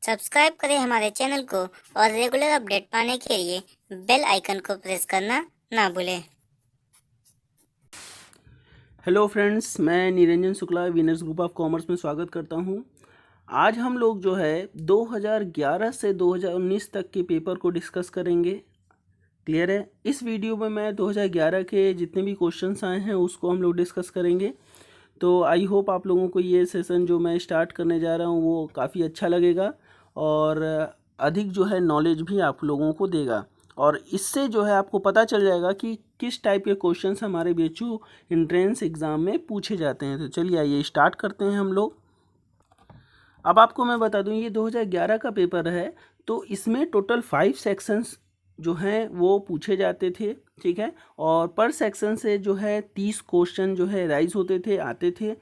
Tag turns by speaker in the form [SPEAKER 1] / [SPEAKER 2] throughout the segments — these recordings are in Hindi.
[SPEAKER 1] सब्सक्राइब करें हमारे चैनल को और रेगुलर अपडेट पाने के लिए बेल आइकन को प्रेस करना ना भूलें।
[SPEAKER 2] हेलो फ्रेंड्स, मैं Niranjan Shukla winners group of commerce में स्वागत करता हूं। आज हम लोग जो है 2011 से 2019 तक के पेपर को डिस्कस करेंगे। क्लियर है? इस वीडियो में मैं 2011 के जितने भी क्वेश्चंस आए हैं उसको हम लोग डिस्कस करेंगे। तो आई होप आप लोगों को ये सेशन जो मैं स्टार्ट करने जा रहा हूँ वो काफ़ी अच्छा लगेगा और अधिक जो है नॉलेज भी आप लोगों को देगा और इससे जो है आपको पता चल जाएगा कि किस टाइप के क्वेश्चंस हमारे बीएचयू एंट्रेंस एग्ज़ाम में पूछे जाते हैं। तो चलिए आइए स्टार्ट करते हैं हम लोग। अब आपको मैं बता दूं ये 2011 का पेपर है, तो इसमें टोटल 5 सेक्शंस जो हैं वो पूछे जाते थे, ठीक है। और पर सेक्शन से जो है 30 क्वेश्चन जो है राइज होते थे, आते थे।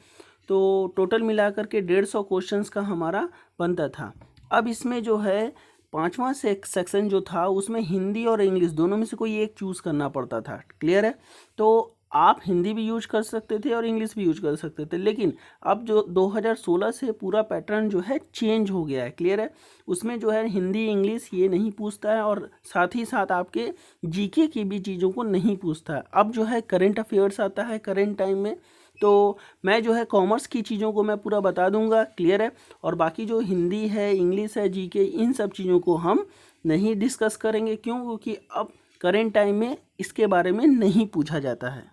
[SPEAKER 2] तो टोटल मिलाकर के 150 क्वेश्चंस का हमारा बनता था। अब इसमें जो है 5वां सेक्शन जो था उसमें हिंदी और इंग्लिश दोनों में से कोई एक चूज़ करना पड़ता था। क्लियर है? तो आप हिंदी भी यूज कर सकते थे और इंग्लिश भी यूज कर सकते थे, लेकिन अब जो 2016 से पूरा पैटर्न जो है चेंज हो गया है। क्लियर है? उसमें जो है हिंदी इंग्लिश ये नहीं पूछता है और साथ ही साथ आपके जीके की भी चीज़ों को नहीं पूछता है। अब जो है करंट अफेयर्स आता है करंट टाइम में, तो मैं जो है कॉमर्स की चीज़ों को मैं पूरा बता दूंगा। क्लियर है? और बाकी जो हिंदी है इंग्लिश है जीके इन सब चीज़ों को हम नहीं डिस्कस करेंगे। क्यों? क्योंकि अब करेंट टाइम में इसके बारे में नहीं पूछा जाता है।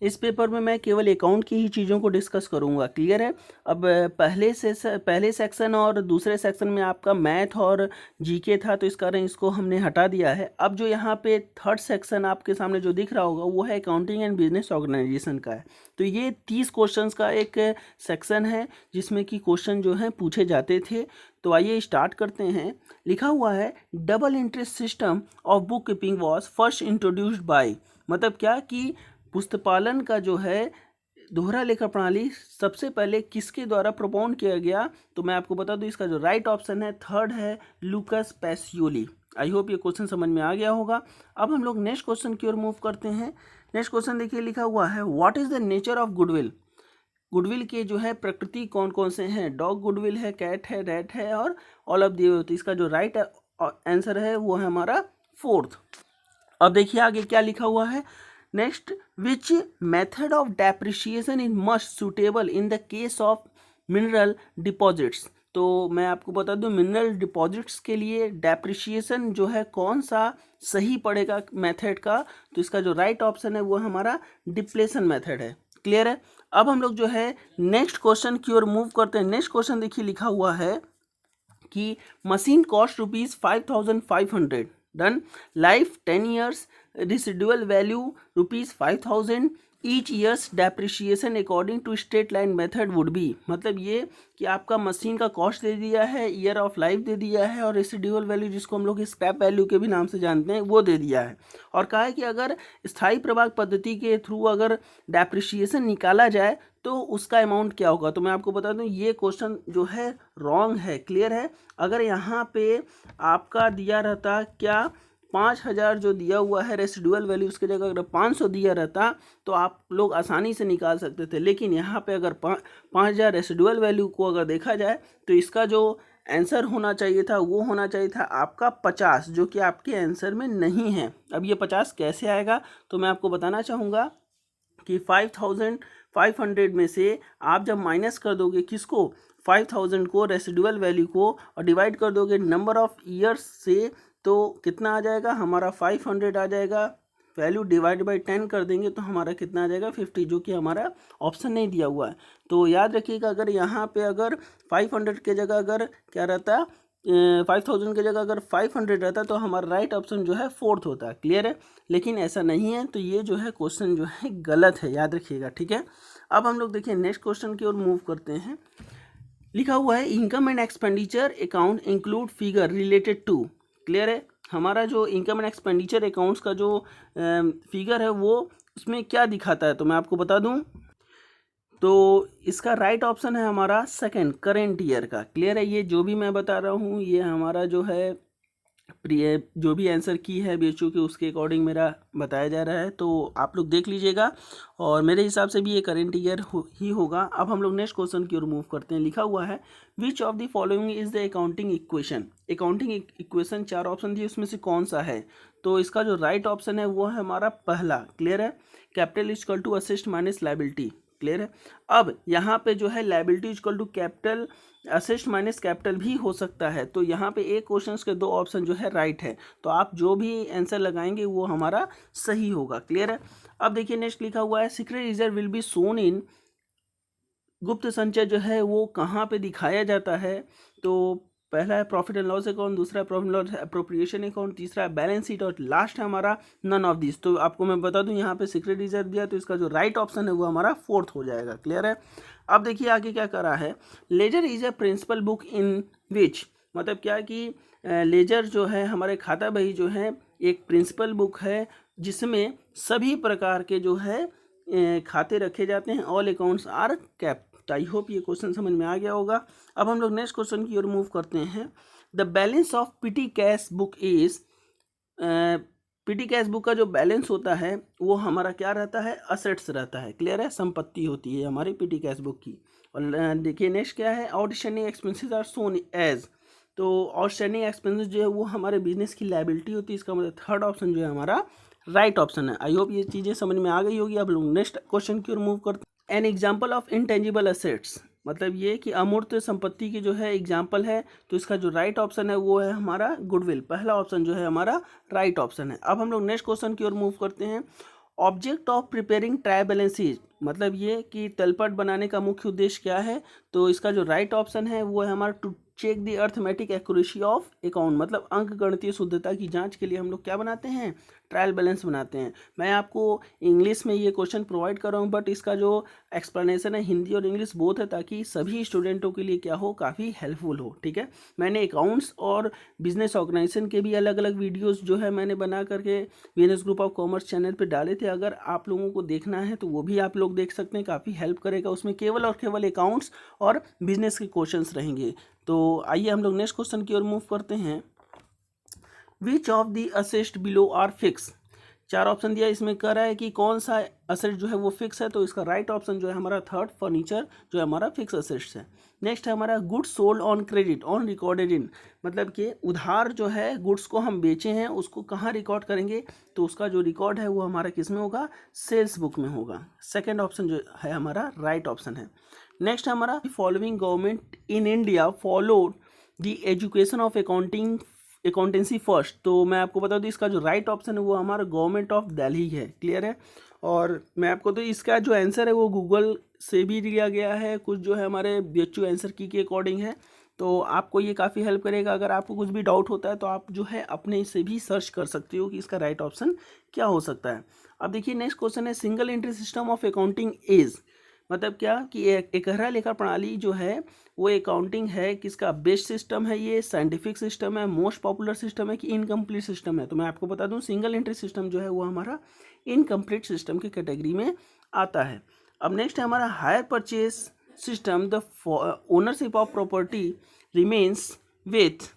[SPEAKER 2] इस पेपर में मैं केवल अकाउंट की ही चीज़ों को डिस्कस करूंगा। क्लियर है? अब पहले सेक्शन और दूसरे सेक्शन में आपका मैथ और जीके था, तो इस कारण इसको हमने हटा दिया है। अब जो यहाँ पे थर्ड सेक्शन आपके सामने जो दिख रहा होगा वो है अकाउंटिंग एंड बिजनेस ऑर्गेनाइजेशन का है। तो ये 30 क्वेश्चंस का एक सेक्शन है जिसमें कि क्वेश्चन जो हैं पूछे जाते थे। तो आइए स्टार्ट करते हैं। लिखा हुआ है double interest system of book keeping was first introduced by, मतलब क्या कि पुस्तपालन का जो है दोहरा लेखा प्रणाली सबसे पहले किसके द्वारा प्रोपोन किया गया? तो मैं आपको बता दूं इसका जो राइट ऑप्शन है थर्ड है लूकस पैसियोली। आई होप ये क्वेश्चन समझ में आ गया होगा। अब हम लोग नेक्स्ट क्वेश्चन की ओर मूव करते हैं। नेक्स्ट क्वेश्चन देखिए, लिखा हुआ है what is the nature of goodwill. Goodwill के जो है प्रकृति कौन कौन से हैं? डॉग गुडविल है, कैट है, रैट है और ऑल ऑफ दी। तो इसका जो राइट आंसर है वो है हमारा फोर्थ। अब देखिए आगे क्या लिखा हुआ है। Next, which method of depreciation is must suitable in the case of mineral deposits. तो मैं आपको बता दूं मिनरल डिपॉजिट्स के लिए डेप्रिशिएशन जो है कौन सा सही पड़ेगा मेथड का? तो इसका जो राइट ऑप्शन है वो हमारा डिप्लेशन मेथड है। क्लियर है? अब हम लोग जो है नेक्स्ट क्वेश्चन की ओर मूव करते हैं। नेक्स्ट क्वेश्चन देखिए, लिखा हुआ है कि machine cost ₹5,500, done, life 10 years, residual value ₹5,000, each year's depreciation according to straight line method would be, मतलब ये कि आपका मशीन का कॉस्ट दे दिया है, ईयर ऑफ लाइफ दे दिया है और रेसिडुअल वैल्यू जिसको हम लोग स्क्रैप वैल्यू के भी नाम से जानते हैं वो दे दिया है। और कहा है कि अगर स्थायी प्रभाग पद्धति के थ्रू अगर डेप्रिशिएशन निकाला जाए तो उसका अमाउंट क्या होगा? तो मैं आपको बता दूं ये क्वेश्चन जो है रॉन्ग है। क्लियर है? अगर यहाँ पे आपका दिया रहता क्या 5,000 जो दिया हुआ है रेसिडुअल वैल्यू, उसके जगह अगर 500 दिया रहता तो आप लोग आसानी से निकाल सकते थे। लेकिन यहाँ पे अगर 5,000 रेसिडुअल वैल्यू को अगर देखा जाए तो इसका जो आंसर होना चाहिए था वो होना चाहिए था आपका 50, जो कि आपके आंसर में नहीं है। अब ये 50 कैसे आएगा? तो मैं आपको बताना चाहूँगा कि 5,500 में से आप जब माइनस कर दोगे किसको? 5,000 को, रेसिडुअल वैल्यू को, और डिवाइड कर दोगे नंबर ऑफ ईयर्स से, तो कितना आ जाएगा? हमारा 500 आ जाएगा। वैल्यू डिवाइड बाई 10 कर देंगे तो हमारा कितना आ जाएगा? 50, जो कि हमारा ऑप्शन नहीं दिया हुआ है। तो याद रखिएगा अगर यहाँ पे अगर 500 के जगह अगर क्या रहता, 5,000 की जगह अगर 500 रहता तो हमारा राइट ऑप्शन जो है फोर्थ होता। क्लियर है? लेकिन ऐसा नहीं है, तो ये जो है क्वेश्चन जो है गलत है, याद रखिएगा। ठीक है? अब हम लोग देखिए नेक्स्ट क्वेश्चन की ओर मूव करते हैं। लिखा हुआ है income and expenditure account include figure related to. Clear है? हमारा जो इनकम एंड एक्सपेंडिचर अकाउंट्स का जो फिगर है वो उसमें क्या दिखाता है? तो मैं आपको बता दूं तो इसका राइट ऑप्शन है हमारा सेकंड, करेंट ईयर का। क्लियर है? ये जो भी मैं बता रहा हूँ ये हमारा जो है जो भी आंसर की है बीएचयू के उसके अकॉर्डिंग मेरा बताया जा रहा है, तो आप लोग देख लीजिएगा। और मेरे हिसाब से भी ये करेंट ईयर ही होगा। अब हम लोग नेक्स्ट क्वेश्चन की ओर मूव करते हैं। लिखा हुआ है विच of the following is the accounting equation. Accounting equation 4 option दिए, उसमें से कौन सा है? तो इसका जो राइट ऑप्शन है वो है हमारा पहला। क्लियर है? Capital is equal to asset minus liability. Clear है? अब यहाँ पे जो है liability is equal to capital, asset minus capital भी हो सकता है। तो यहाँ पे एक क्वेश्चन के 2 ऑप्शन जो है राइट है, तो आप जो भी आंसर लगाएंगे वो हमारा सही होगा। क्लियर है? अब देखिए नेक्स्ट लिखा हुआ है सीक्रेट रिजर्व विल बी सोन इन। गुप्त संचय जो है वो कहाँ पे दिखाया जाता है? तो पहला है प्रॉफिट एंड लॉस अकाउंट, दूसरा है profit and loss appropriation account, तीसरा है बैलेंस शीट, और लास्ट है हमारा नन ऑफ दिस। तो आपको मैं बता दूं यहाँ पे सीक्रेट रिजर्व दिया, तो इसका जो राइट ऑप्शन है वो हमारा 4th हो जाएगा। क्लियर है? अब देखिए आगे क्या करा है। Ledger is a principal book in which, मतलब क्या कि लेजर जो है हमारे खाता बही जो है एक प्रिंसिपल बुक है जिसमें सभी प्रकार के जो है खाते रखे जाते हैं। All accounts are kept. I hope ये क्वेश्चन समझ में आ गया होगा। अब हम लोग नेक्स्ट क्वेश्चन की ओर मूव करते हैं। The balance of PT cash book is, PT cash book का जो बैलेंस होता है वो हमारा क्या रहता है? असेट्स रहता है। क्लियर है? संपत्ति होती है हमारी पीटी कैश बुक की। और देखिए नेक्स्ट क्या है, outstanding expenses are shown as. तो आउटस्टैंडिंग एक्सपेंसेस जो है वो हमारे बिजनेस की लायबिलिटी होती है। इसका मतलब 3rd ऑप्शन जो है हमारा राइट ऑप्शन है। आई होप ये चीज़ें समझ में आ गई होगी। अब लोग नेक्स्ट क्वेश्चन की ओर मूव करते हैं। An example of intangible assets, मतलब ये कि अमूर्त संपत्ति की जो है एग्जाम्पल है। तो इसका जो राइट ऑप्शन है वो है हमारा गुडविल। पहला ऑप्शन जो है हमारा राइट ऑप्शन है। अब हम लोग नेक्स्ट क्वेश्चन की ओर मूव करते हैं। Object of preparing trial balance sheet, मतलब ये कि तलपट बनाने का मुख्य उद्देश्य क्या है? तो इसका जो राइट ऑप्शन है वो है हमारा to check the arithmetic accuracy of account, मतलब अंक गणितीय शुद्धता की जांच के लिए हम लोग क्या बनाते हैं? ट्रायल बैलेंस बनाते हैं। मैं आपको इंग्लिश में ये क्वेश्चन प्रोवाइड कर रहा हूँ, बट इसका जो एक्सप्लेनेशन है हिंदी और इंग्लिश बोथ है, ताकि सभी स्टूडेंटों के लिए क्या हो, काफ़ी हेल्पफुल हो। ठीक है? मैंने अकाउंट्स और बिजनेस ऑर्गेनाइजेशन के भी अलग अलग वीडियोस जो है मैंने बना करके Venus group of commerce channel पे डाले थे। अगर आप लोगों को देखना है तो वो भी आप लोग देख सकते हैं, काफ़ी हेल्प करेगा। उसमें केवल और केवल अकाउंट्स और बिजनेस के क्वेश्चंस रहेंगे। तो आइए हम लोग नेक्स्ट क्वेश्चन की ओर मूव करते हैं। Which of the assets below are fixed. 4 option दिया, इसमें कह रहा है कि कौन सा असेट जो है वो फिक्स है। तो इसका राइट ऑप्शन जो है हमारा 3rd, फर्नीचर जो है हमारा फिक्स असेट्स है। नेक्स्ट है हमारा goods sold on credit on recorded in, मतलब कि उधार जो है गुड्स को हम बेचे हैं उसको कहाँ रिकॉर्ड करेंगे? तो उसका जो रिकॉर्ड है वो हमारा किस में होगा? सेल्स बुक में होगा। 2nd ऑप्शन जो है हमारा राइट ऑप्शन है। नेक्स्ट है हमारा following government in India followed the education of accountancy first. तो मैं आपको बता दूं इसका जो राइट ऑप्शन है वो हमारा गवर्नमेंट ऑफ दिल्ली है। क्लियर है? और मैं आपको तो इसका जो आंसर है वो गूगल से भी लिया गया है, कुछ जो है हमारे बीएचयू आंसर की के अकॉर्डिंग है। तो आपको ये काफ़ी हेल्प करेगा। अगर आपको कुछ भी डाउट होता है तो आप जो है अपने से भी सर्च कर सकते हो कि इसका राइट ऑप्शन क्या हो सकता है। अब देखिए नेक्स्ट क्वेश्चन है single entry system of accounting is, मतलब क्या कि एकहरा लेखा प्रणाली जो है वो अकाउंटिंग है किसका बेस्ट सिस्टम है? ये साइंटिफिक सिस्टम है, मोस्ट पॉपुलर सिस्टम है कि इनकम्प्लीट सिस्टम है? तो मैं आपको बता दूं सिंगल एंट्री सिस्टम जो है वो हमारा इनकम्प्लीट सिस्टम की कैटेगरी में आता है। अब नेक्स्ट है हमारा hire purchase system, the ownership of property remains with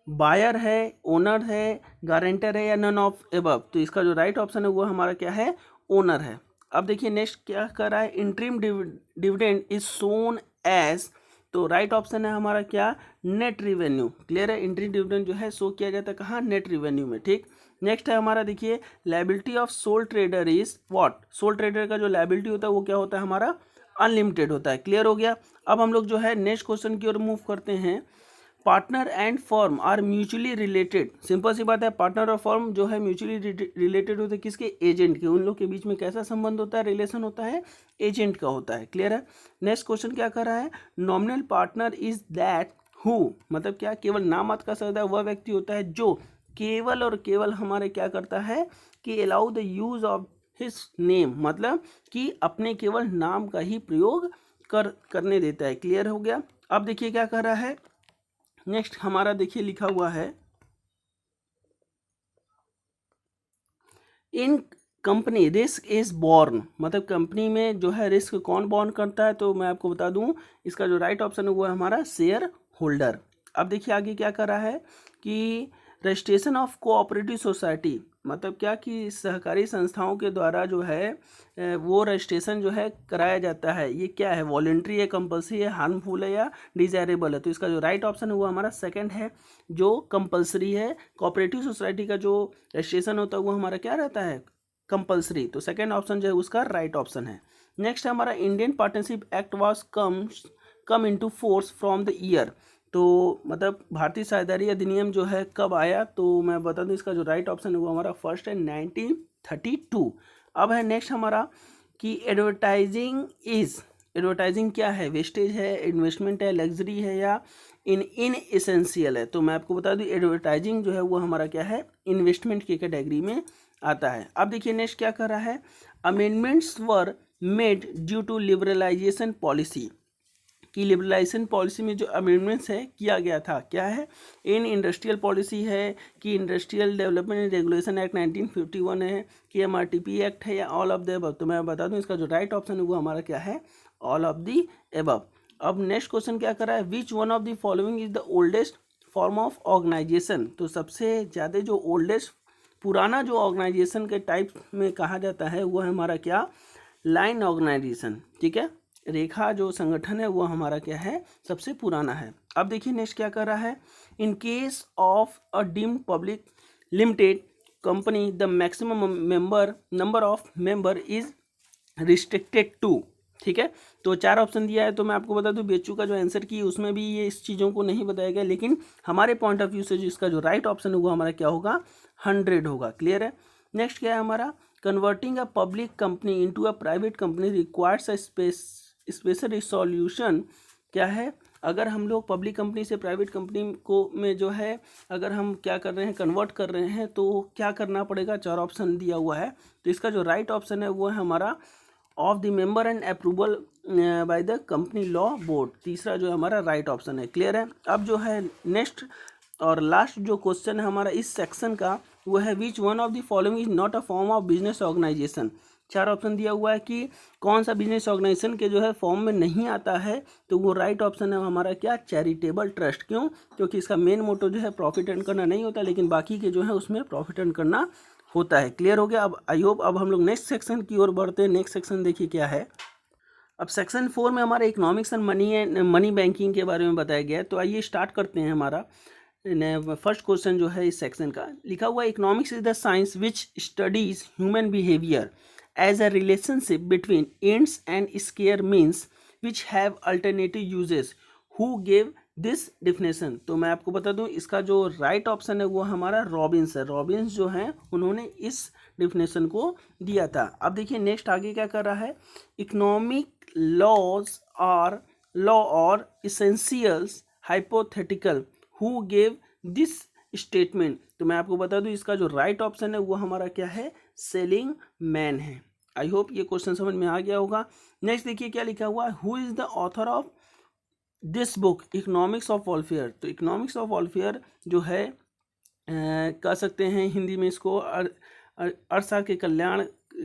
[SPEAKER 2] buyer है, ओनर है, गारंटर है या नन ऑफ एबव। तो इसका जो राइट ऑप्शन है वो हमारा क्या है? ओनर है। अब देखिए नेक्स्ट क्या कर रहा है, interim dividend is shown as. तो राइट ऑप्शन है हमारा क्या? Net revenue. क्लियर है? इंट्रीम डिविडेंड जो है शो किया जाता है कहाँ? नेट रिवेन्यू में। ठीक। नेक्स्ट है हमारा देखिए liability of soul trader is what. Soul trader का जो लायबिलिटी होता है वो क्या होता है हमारा? अनलिमिटेड होता है। क्लियर हो गया? अब हम लोग जो है नेक्स्ट क्वेश्चन की ओर मूव करते हैं। Partner and firm are mutually related. Simple सी बात है, पार्टनर और फर्म जो है म्यूचुअली रिलेटेड होते हैं किसके? एजेंट के। उन लोग के बीच में कैसा संबंध होता है? रिलेशन होता है एजेंट का होता है। क्लियर है? नेक्स्ट क्वेश्चन क्या कर रहा है, nominal partner is that who, मतलब क्या केवल नाममात्र का शब्द है, वह व्यक्ति होता है जो केवल और केवल हमारे क्या करता है कि allow the use of his name, मतलब कि अपने केवल नाम का ही प्रयोग करने देता है। क्लियर हो गया? अब देखिए क्या कर रहा है नेक्स्ट हमारा, देखिए लिखा हुआ है इन कंपनी रिस्क इज बॉर्न, मतलब कंपनी में जो है रिस्क कौन बॉर्न करता है? तो मैं आपको बता दूं इसका जो राइट ऑप्शन है वो है हमारा शेयर होल्डर। अब देखिए आगे क्या कर रहा है कि रजिस्ट्रेशन ऑफ कोऑपरेटिव सोसाइटी, मतलब क्या कि सहकारी संस्थाओं के द्वारा जो है वो रजिस्ट्रेशन जो है कराया जाता है। ये क्या है, वॉलेंट्री है, कंपल्सरी है, हार्मफुल है या डिजायरेबल है। तो इसका जो राइट ऑप्शन है वो हमारा सेकंड है, जो कंपल्सरी है। कोऑपरेटिव सोसाइटी का जो रजिस्ट्रेशन होता है वो हमारा क्या रहता है, कंपल्सरी। तो सेकंड ऑप्शन जो है उसका राइट ऑप्शन है। नेक्स्ट है हमारा Indian partnership act was come into force from the year. तो मतलब भारतीय साझेदारी अधिनियम जो है कब आया, तो मैं बता दूं इसका जो राइट ऑप्शन है वो हमारा फर्स्ट है 1932। अब है नेक्स्ट हमारा कि एडवर्टाइजिंग क्या है, वेस्टेज है, इन्वेस्टमेंट है, लग्जरी है या इन एसेंशियल है। तो मैं आपको बता दूं एडवर्टाइजिंग जो है वो हमारा क्या है, इन्वेस्टमेंट की कैटेगरी में आता है। अब देखिए नेक्स्ट क्या कर रहा है, amendments were made due to liberalisation policy, कि लिबरलाइजेशन पॉलिसी में जो अमेंडमेंट्स है किया गया था, क्या है, इन इंडस्ट्रियल पॉलिसी है कि industrial development and regulation act 1951 है कि एमआरटीपी एक्ट है या ऑल ऑफ द एबव। तो मैं बता दूं इसका जो राइट ऑप्शन है वो हमारा क्या है, ऑल ऑफ द एबव। अब नेक्स्ट क्वेश्चन क्या कर रहा है, which one of the following is the oldest form of organisation. तो सबसे ज़्यादा जो ओल्डेस्ट पुराना जो ऑर्गेनाइजेशन के टाइप में कहा जाता है वो है हमारा क्या, लाइन ऑर्गेनाइजेशन। ठीक है, रेखा जो संगठन है वो हमारा क्या है, सबसे पुराना है। अब देखिए नेक्स्ट क्या कर रहा है, in case of a deemed public limited company the maximum number of member is restricted to. ठीक है, तो 4 ऑप्शन दिया है। तो मैं आपको बता दूं बेचू का जो आंसर की उसमें भी ये इस चीज़ों को नहीं बताया गया, लेकिन हमारे पॉइंट ऑफ व्यू से जो इसका जो राइट ऑप्शन है वो हमारा क्या होगा, 100 होगा। क्लियर है। नेक्स्ट क्या है हमारा, converting a public company into a private company requires a special resolution. क्या है, अगर हम लोग पब्लिक कंपनी से प्राइवेट कंपनी को में जो है अगर हम क्या कर रहे हैं, कन्वर्ट कर रहे हैं, तो क्या करना पड़ेगा, 4 ऑप्शन दिया हुआ है। तो इसका जो राइट ऑप्शन है वो है हमारा of the member and approval by the company law board. तीसरा जो है हमारा राइट ऑप्शन है। क्लियर है। अब जो है नेक्स्ट और लास्ट जो क्वेश्चन है हमारा इस सेक्शन का वो है which one of the following is not a form of business organisation. 4 option दिया हुआ है कि कौन सा बिजनेस ऑर्गेनाइजेशन के जो है फॉर्म में नहीं आता है। तो वो राइट ऑप्शन है हमारा क्या, चैरिटेबल ट्रस्ट। क्यों, क्योंकि इसका मेन मोटो जो है प्रॉफिट अर्न करना नहीं होता, लेकिन बाकी के जो है उसमें प्रॉफिट अर्न करना होता है। क्लियर हो गया। अब आई होप अब हम लोग नेक्स्ट सेक्शन की ओर बढ़ते हैं। नेक्स्ट सेक्शन देखिए क्या है। अब सेक्शन 4 में हमारा इकोनॉमिक्स एंड मनी बैंकिंग के बारे में बताया गया है। तो आइए स्टार्ट करते हैं। हमारा फर्स्ट क्वेश्चन जो है इस सेक्शन का लिखा हुआ, economics is the science which studies human behaviour as a relationship between ends and scarce means which have alternative uses, who gave this definition. तो मैं आपको बता दूं इसका जो राइट ऑप्शन है वो हमारा रॉबिन्स है। रॉबिन्स जो हैं उन्होंने इस डिफिनेशन को दिया था। अब देखिए नेक्स्ट आगे क्या कर रहा है, इकोनॉमिक लॉज आर लॉ और essentials hypothetical, who gave this statement. तो मैं आपको बता दूं इसका जो राइट ऑप्शन है वो हमारा क्या है, सेलिंग मैन है। आई होप ये क्वेश्चन समझ में आ गया होगा। नेक्स्ट देखिए क्या लिखा हुआ है, who is the author of this book economics of welfare. तो इकोनॉमिक्स ऑफ वेलफेयर जो है कह सकते हैं हिंदी में इसको अर्थशास्त्र के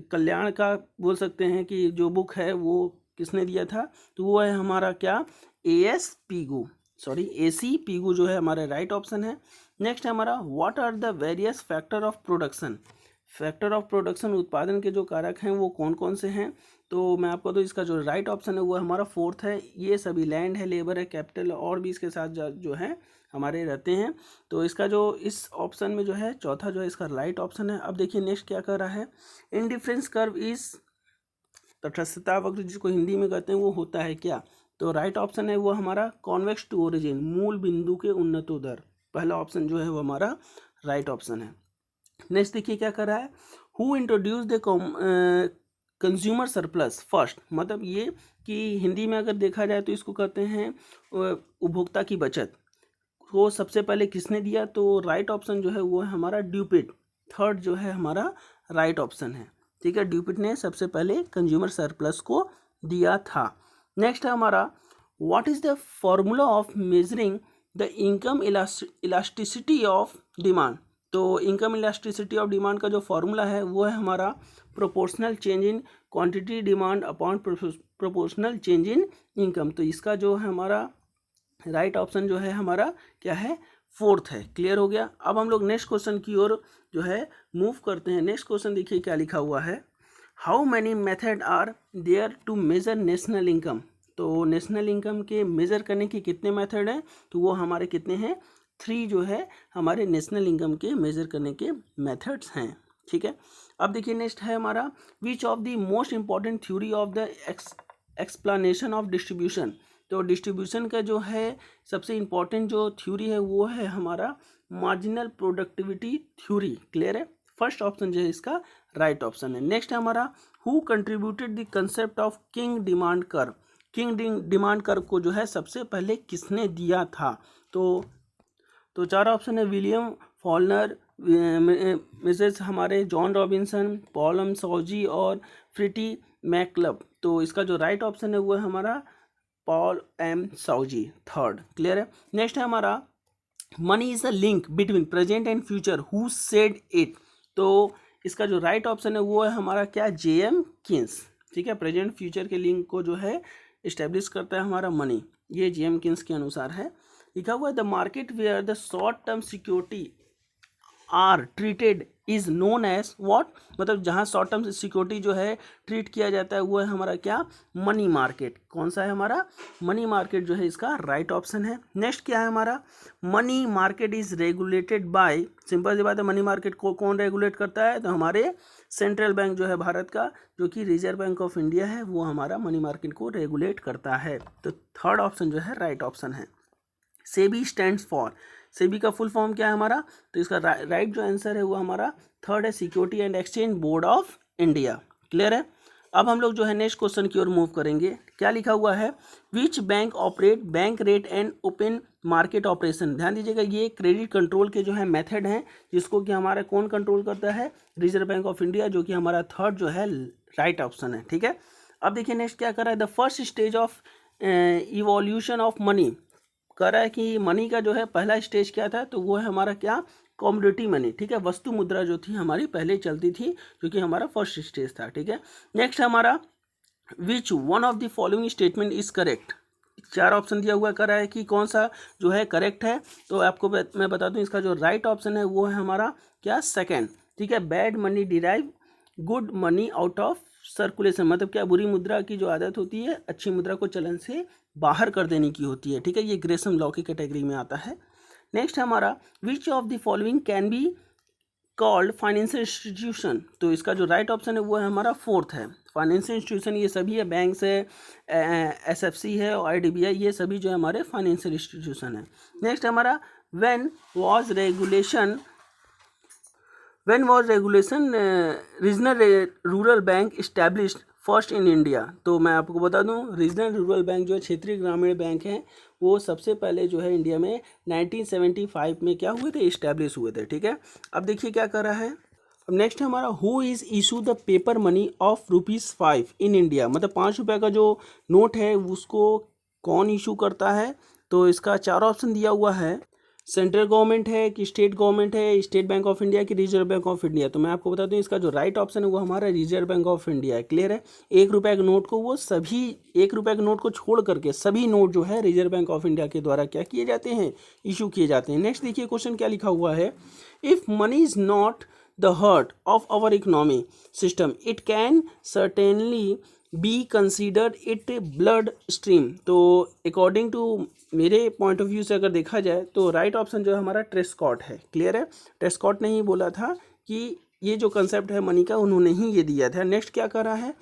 [SPEAKER 2] कल्याण का बोल सकते हैं कि जो बुक है वो किसने दिया था। तो वो है हमारा क्या, एसी पीगू जो है हमारा राइट ऑप्शन है। नेक्स्ट है हमारा what are the various factor of production. Factor of production उत्पादन के जो कारक हैं वो कौन कौन से हैं। तो मैं आपको तो इसका जो राइट ऑप्शन है वो हमारा 4th है। ये सभी लैंड है, लेबर है, कैपिटल और भी इसके साथ जो है हमारे रहते हैं। तो इसका जो इस ऑप्शन में जो है चौथा जो है इसका राइट ऑप्शन है। अब देखिए नेक्स्ट क्या कर रहा है, इंडिफरेंस कर्व इज, तटस्थता वक्र जिसको हिंदी में कहते हैं वो होता है क्या। तो राइट ऑप्शन है वो हमारा कॉन्वेक्स टू ओरिजिन, मूल बिंदु के उन्नतोदर। पहला ऑप्शन जो है वो हमारा राइट ऑप्शन है। नेक्स्ट देखिए क्या कर रहा है, who introduce the consumer surplus first. मतलब ये कि हिंदी में अगर देखा जाए तो इसको कहते हैं उपभोक्ता की बचत। वो सबसे पहले किसने दिया, तो राइट ऑप्शन जो है वो है हमारा ड्यूपिट। थर्ड जो है हमारा राइट ऑप्शन है। ठीक है, ड्यूपिट ने सबसे पहले कंज्यूमर सरप्लस को दिया था। नेक्स्ट है हमारा what is the formula of measuring the income elasticity of demand. तो इनकम इलास्टिसिटी ऑफ डिमांड का जो फॉर्मूला है वो है हमारा proportional change in quantity demand upon proportional change in income. तो इसका जो है हमारा राइट ऑप्शन जो है हमारा क्या है, फोर्थ है। क्लियर हो गया। अब हम लोग नेक्स्ट क्वेश्चन की ओर जो है मूव करते हैं। नेक्स्ट क्वेश्चन देखिए क्या लिखा हुआ है, how many method are there to measure national income. तो नेशनल इनकम के मेजर करने के कितने मेथड हैं, तो वो हमारे कितने हैं, 3 जो है हमारे नेशनल इनकम के मेजर करने के मेथड्स हैं। ठीक है। अब देखिए नेक्स्ट है हमारा, विच of the most important theory of the explanation of distribution. तो डिस्ट्रीब्यूशन का जो है सबसे इम्पॉर्टेंट जो थ्योरी है वो है हमारा मार्जिनल प्रोडक्टिविटी थ्योरी। क्लियर है। फर्स्ट ऑप्शन जो है इसका राइट ऑप्शन है। नेक्स्ट है हमारा, who contributed the concept of king demand curve. King demand curve को जो है सबसे पहले किसने दिया था। तो 4 ऑप्शन है, विलियम फॉलनर, मिसेस हमारे जॉन रॉबिन्सन, पॉल एम सॉजी और फ्रिटी मैकलब। तो इसका जो राइट ऑप्शन है वो है हमारा पॉल एम सॉजी, थर्ड। क्लियर है। नेक्स्ट है हमारा, money is a link between present and future, who said it. तो इसका जो राइट ऑप्शन है वो है हमारा क्या, जे.एम. किन्स। ठीक है। प्रेजेंट फ्यूचर के लिंक को जो है इस्टेब्लिश करता है हमारा मनी, ये जे.एम. किन्स के अनुसार है। लिखा हुआ है, the market where the short term security are traded is known as what. मतलब जहाँ शॉर्ट टर्म सिक्योरिटी जो है ट्रीट किया जाता है वो है हमारा क्या, मनी मार्केट। कौन सा है हमारा, मनी मार्केट जो है इसका राइट ऑप्शन है। नेक्स्ट क्या है हमारा, money market is regulated by. Simple सी बात है, मनी मार्केट को कौन रेगुलेट करता है, तो हमारे सेंट्रल बैंक जो है भारत का, जो कि रिजर्व बैंक ऑफ इंडिया है, वो हमारा मनी मार्केट को रेगुलेट करता है। तो थर्ड ऑप्शन जो है राइट ऑप्शन है। सेबी स्टैंड्स फॉर, सेबी का फुल फॉर्म क्या है हमारा, तो इसका राइट जो आंसर है वो हमारा थर्ड है, security and exchange board of India. Clear है। अब हम लोग जो है नेक्स्ट क्वेश्चन की ओर मूव करेंगे। क्या लिखा हुआ है, which bank operate bank rate and open market operation. ध्यान दीजिएगा, ये क्रेडिट कंट्रोल के जो है मेथड हैं, जिसको कि हमारा कौन कंट्रोल करता है, रिजर्व बैंक ऑफ इंडिया, जो कि हमारा थर्ड जो है राइट ऑप्शन है। ठीक है। अब देखिए नेक्स्ट क्या कर रहा है, the first stage of evolution of money. कह रहा है कि मनी का जो है पहला स्टेज क्या था, तो वो है हमारा क्या, कॉमोडिटी मनी। ठीक है। वस्तु मुद्रा जो थी हमारी पहले चलती थी, जो कि हमारा फर्स्ट स्टेज था। ठीक है। नेक्स्ट हमारा, विच one of the following statement is correct. 4 option दिया हुआ, कर रहा है कि कौन सा जो है करेक्ट है। तो आपको मैं बता दूं, इसका जो राइट ऑप्शन है वो है हमारा क्या, सेकेंड। ठीक है। Bad money derive good money out of circulation. मतलब क्या, बुरी मुद्रा की जो आदत होती है अच्छी मुद्रा को चलन से बाहर कर देने की होती है। ठीक है। ये ग्रेसम लॉ की कैटेगरी में आता है। नेक्स्ट है हमारा, विच of the following can be called financial institution. तो इसका जो राइट ऑप्शन है वो है हमारा फोर्थ है। फाइनेंशियल इंस्टीट्यूशन ये सभी है, बैंक है, एसएफसी है और आईडीबीआई, ये सभी जो है हमारे फाइनेंशियल इंस्टीट्यूशन है। नेक्स्ट हमारा, when was regulation regional rural bank established first in India. तो मैं आपको बता दूं, रीजनल रूरल बैंक जो है, क्षेत्रीय ग्रामीण बैंक हैं, वो सबसे पहले जो है इंडिया में 1975 में क्या हुए थे, इस्टेब्लिश हुए थे। ठीक है। अब देखिए क्या कर रहा है। अब नेक्स्ट है हमारा, who is issue the paper money of ₹5 in India. मतलब 5 रुपये का जो नोट है उसको कौन इशू करता है। तो इसका 4 ऑप्शन दिया हुआ है, सेंट्रल गवर्नमेंट है कि स्टेट गवर्नमेंट है, स्टेट बैंक ऑफ इंडिया कि रिजर्व बैंक ऑफ इंडिया। तो मैं आपको बता दूं, इसका जो राइट ऑप्शन है वो हमारा रिजर्व बैंक ऑफ इंडिया है। क्लियर है। 1 रुपये के नोट को, वो सभी 1 रुपये के नोट को छोड़ करके सभी नोट जो है रिजर्व बैंक ऑफ इंडिया के द्वारा क्या किए जाते हैं, इशू किए जाते हैं। नेक्स्ट देखिए क्वेश्चन क्या लिखा हुआ है, if money is not the heart of our economy system it can certainly be considered it blood stream. तो अकॉर्डिंग टू मेरे पॉइंट ऑफ व्यू से अगर देखा जाए तो राइट ऑप्शन जो है हमारा ट्रेस्कॉट है। क्लियर है। ट्रेस्कॉट ने ही बोला था कि ये जो कंसेप्ट है मनी का, उन्होंने ही ये दिया था। नेक्स्ट क्या कर रहा है,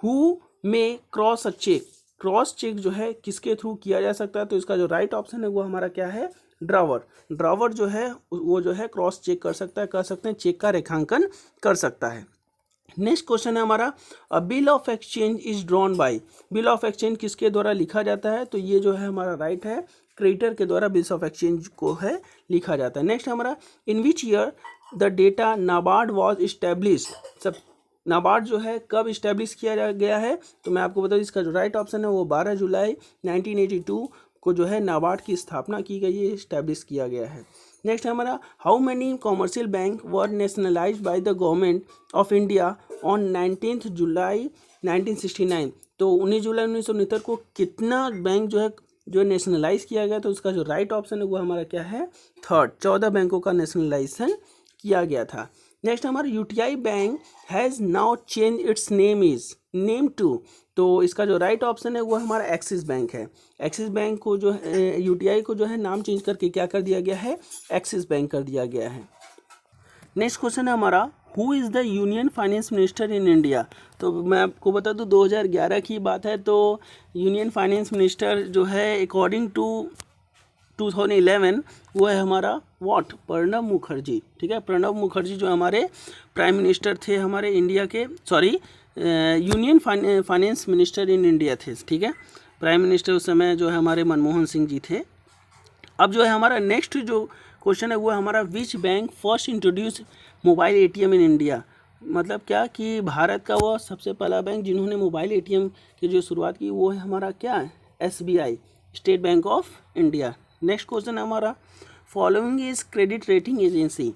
[SPEAKER 2] हु में cross a check. Cross check जो है किसके थ्रू किया जा सकता है। तो इसका जो राइट ऑप्शन है वो हमारा क्या है, ड्रावर। ड्रावर जो है वो जो है क्रॉस चेक कर सकता है, कर सकते हैं, चेक का रेखांकन कर सकता है। नेक्स्ट क्वेश्चन है हमारा, अ bill of exchange is drawn by. Bill of exchange किसके द्वारा लिखा जाता है। तो ये जो है हमारा राइट है, क्रेडिटर के द्वारा बिल्स ऑफ एक्सचेंज को है लिखा जाता है। नेक्स्ट हमारा, in which year the data NABARD was establish. सब नाबार्ड जो है कब इस्टेब्लिश किया गया है। तो मैं आपको बता दूं, इसका जो राइट ऑप्शन है वो 12 जुलाई 1982 को जो है नाबार्ड की स्थापना की गई है, इस्टेब्लिश किया गया है। नेक्स्ट हमारा, how many commercial bank were nationalise by the government of India on 19 जुलाई 1969। तो 19 जुलाई 1969 को कितना बैंक जो है जो नेशनलाइज किया गया, तो उसका जो राइट ऑप्शन है वो हमारा क्या है, थर्ड। 14 बैंकों का नेशनलाइजेशन किया गया था। नेक्स्ट हमारा UTI bank has now change its name to, तो इसका जो राइट ऑप्शन है वो हमारा एक्सिस बैंक है। एक्सिस बैंक को जो है, यूटीआई को जो है नाम चेंज करके क्या कर दिया गया है, एक्सिस बैंक कर दिया गया है। नेक्स्ट क्वेश्चन है हमारा, who is the union finance minister in India. तो मैं आपको बता दूं 2011 की बात है, तो यूनियन फाइनेंस मिनिस्टर जो है अकॉर्डिंग टू 2011 वो है हमारा प्रणब मुखर्जी। ठीक है, प्रणब मुखर्जी जो हमारे प्राइम मिनिस्टर थे हमारे इंडिया के, union finance minister in India थे। ठीक है, प्राइम मिनिस्टर उस समय जो है हमारे मनमोहन सिंह जी थे। अब जो है हमारा नेक्स्ट जो क्वेश्चन है वो हमारा, which bank first introduce mobile ATM in India. मतलब क्या कि भारत का वो सबसे पहला बैंक जिन्होंने मोबाइल एटीएम की जो शुरुआत की वो है हमारा क्या है, SBI, state bank of India. Next question है हमारा, following is credit rating agency.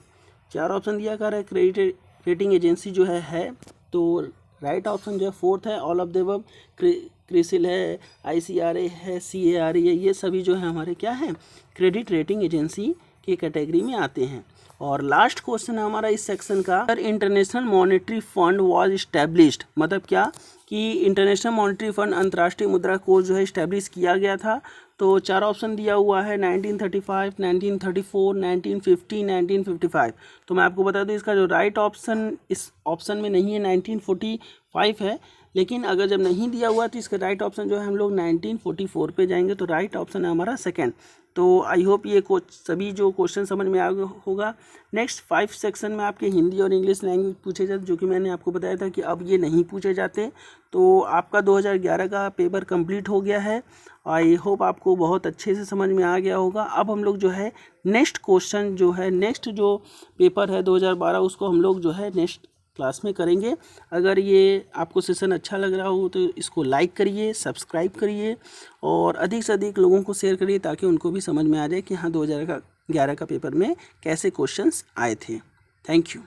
[SPEAKER 2] 4 option दिया कर है, क्रेडिट रेटिंग एजेंसी जो है तो राइट ऑप्शन जो है फोर्थ है, all of the above. CRISIL है, ICRA है, CARE है, ये सभी जो है हमारे क्या है, क्रेडिट रेटिंग एजेंसी की कैटेगरी में आते हैं। और लास्ट क्वेश्चन है हमारा इस सेक्शन का, international monetary fund was established. मतलब क्या कि इंटरनेशनल मॉनेटरी फंड, अंतर्राष्ट्रीय मुद्रा कोष जो है इस्टेब्लिश किया गया था। तो 4 ऑप्शन दिया हुआ है, 1935, 1934, 1950, 1955। तो मैं आपको बता दूं इसका जो राइट ऑप्शन इस ऑप्शन में नहीं है, 1945 है। लेकिन अगर जब नहीं दिया हुआ तो इसका राइट ऑप्शन जो है हम लोग 1944 पे जाएंगे, तो राइट ऑप्शन है हमारा सेकंड। तो आई होप ये सभी जो क्वेश्चन समझ में आ गया होगा। नेक्स्ट 5 सेक्शन में आपके हिंदी और इंग्लिश लैंग्वेज पूछे जाते, जो कि मैंने आपको बताया था कि अब ये नहीं पूछे जाते। तो आपका 2011 का पेपर कंप्लीट हो गया है। आई होप आपको बहुत अच्छे से समझ में आ गया होगा। अब हम लोग जो है नेक्स्ट क्वेश्चन जो है, नेक्स्ट जो पेपर है 2012, उसको हम लोग जो है नेक्स्ट क्लास में करेंगे। अगर ये आपको सेशन अच्छा लग रहा हो तो इसको लाइक करिए, सब्सक्राइब करिए और अधिक से अधिक लोगों को शेयर करिए, ताकि उनको भी समझ में आ जाए कि हाँ 2011 का पेपर में कैसे क्वेश्चंस आए थे। Thank you.